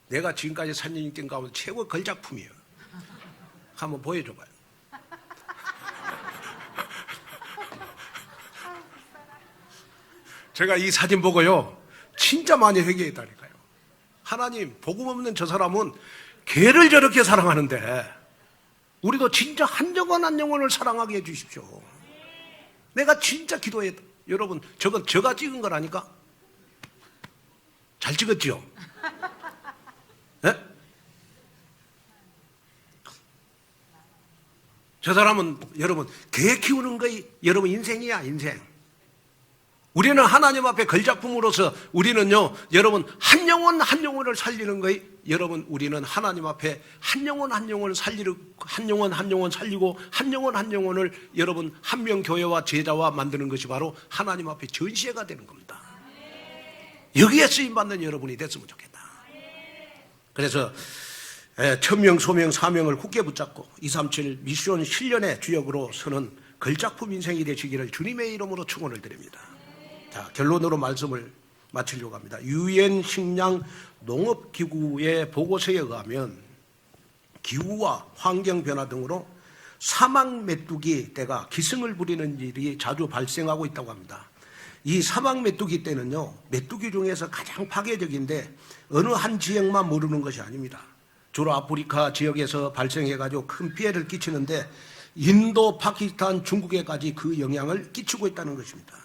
내가 지금까지 산인경 가운데 최고 걸작품이에요. 한번 보여줘봐요. 제가 이 사진 보고요 진짜 많이 회개했다니까요. 하나님 복음 없는 저 사람은 개를 저렇게 사랑하는데 우리도 진짜 한 영혼 한 영혼을 사랑하게 해주십시오. 내가 진짜 기도했다. 여러분 저건 제가 찍은 거라니까. 잘 찍었죠? 네? 저 사람은 여러분 개 키우는 거이 여러분 인생이야 인생. 우리는 하나님 앞에 걸작품으로서 우리는요 여러분 한 영혼 한 영혼을 살리는 거이 여러분 우리는 하나님 앞에 한 영혼 한 영혼을 살리고 한 영혼 한 영혼 살리고 한 영혼 한 영혼을 여러분 한 명 교회와 제자와 만드는 것이 바로 하나님 앞에 전시회가 되는 겁니다. 여기에 쓰임 받는 여러분이 됐으면 좋겠다. 그래서 천명 소명 사명을 굳게 붙잡고 237 미션 실현의 주역으로 서는 걸작품 인생이 되시기를 주님의 이름으로 축원을 드립니다. 자, 결론으로 말씀을 마치려고 합니다. 유엔 식량 농업기구의 보고서에 의하면 기후와 환경 변화 등으로 사막 메뚜기 떼가 기승을 부리는 일이 자주 발생하고 있다고 합니다. 이 사막 메뚜기 떼는요 메뚜기 중에서 가장 파괴적인데 어느 한 지역만 모르는 것이 아닙니다. 주로 아프리카 지역에서 발생해가지고 큰 피해를 끼치는데 인도, 파키스탄, 중국에까지 그 영향을 끼치고 있다는 것입니다.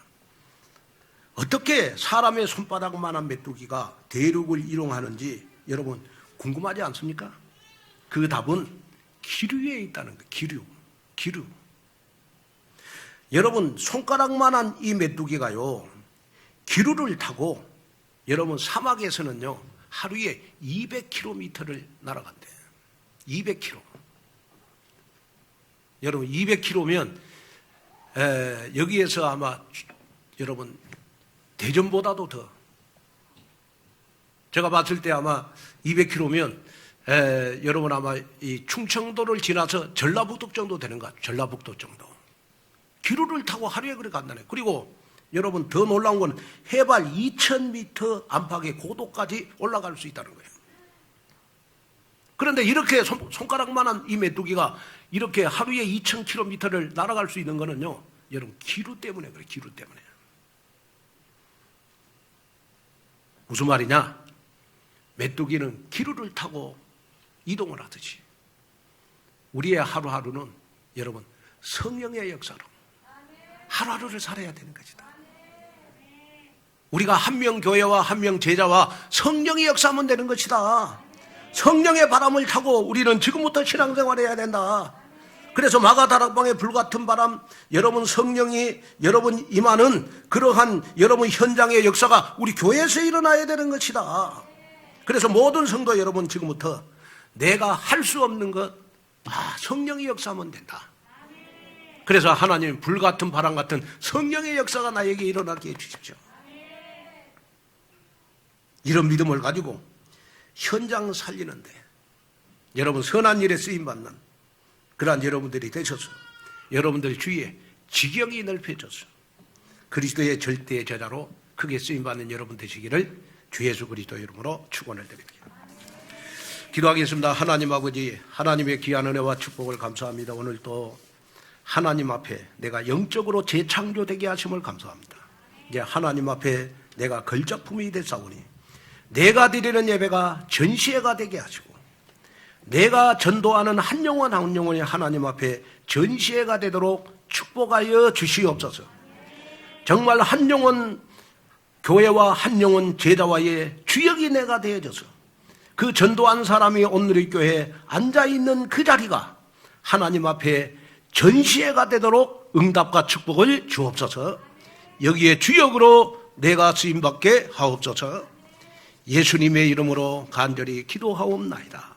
어떻게 사람의 손바닥만한 메뚜기가 대륙을 이동하는지 여러분 궁금하지 않습니까? 그 답은 기류에 있다는 거예요. 기류. 여러분 손가락만한 이 메뚜기가요 기류를 타고 여러분 사막에서는요 하루에 200km를 날아간대요. 200km. 여러분 200km면 여기에서 아마 여러분 대전보다도 더 제가 봤을 때 아마 200km면 여러분 아마 이 충청도를 지나서 전라북도 정도 되는 것 같아요. 전라북도 정도. 기류를 타고 하루에 그렇게 간다네. 그리고 여러분 더 놀라운 건 해발 2000m 안팎의 고도까지 올라갈 수 있다는 거예요. 그런데 이렇게 손가락만한 이 메뚜기가 이렇게 하루에 2000km를 날아갈 수 있는 거는요 여러분 기류 때문에 그래요. 기류 때문에. 무슨 말이냐? 메뚜기는 기류를 타고 이동을 하듯이 우리의 하루하루는 여러분 성령의 역사로 하루하루를 살아야 되는 것이다. 우리가 한 명 교회와 한 명 제자와 성령의 역사하면 되는 것이다. 성령의 바람을 타고 우리는 지금부터 신앙생활해야 된다. 그래서 마가다락방의 불같은 바람, 여러분 성령이 여러분 임하는 그러한 여러분 현장의 역사가 우리 교회에서 일어나야 되는 것이다. 그래서 모든 성도 여러분 지금부터 내가 할 수 없는 것, 성령의 역사하면 된다. 그래서 하나님 불같은 바람 같은 성령의 역사가 나에게 일어나게 해주십시오. 이런 믿음을 가지고 현장 살리는데 여러분 선한 일에 쓰임받는 그러한 여러분들이 되셔서 여러분들 주위에 지경이 넓혀져서 그리스도의 절대의 제자로 크게 쓰임받는 여러분 되시기를 주 예수 그리스도 이름으로 축원을 드립니다. 기도하겠습니다. 하나님 아버지, 하나님의 귀한 은혜와 축복을 감사합니다. 오늘 또 하나님 앞에 내가 영적으로 재창조되게 하심을 감사합니다. 이제 하나님 앞에 내가 걸작품이 됐사오니 내가 드리는 예배가 전시회가 되게 하시고 내가 전도하는 한 영혼 한 영혼이 하나님 앞에 전시회가 되도록 축복하여 주시옵소서. 정말 한 영혼 교회와 한 영혼 제자와의 주역이 내가 되어져서 그 전도한 사람이 오늘 이 교회에 앉아있는 그 자리가 하나님 앞에 전시회가 되도록 응답과 축복을 주옵소서. 여기에 주역으로 내가 쓰임받게 하옵소서. 예수님의 이름으로 간절히 기도하옵나이다.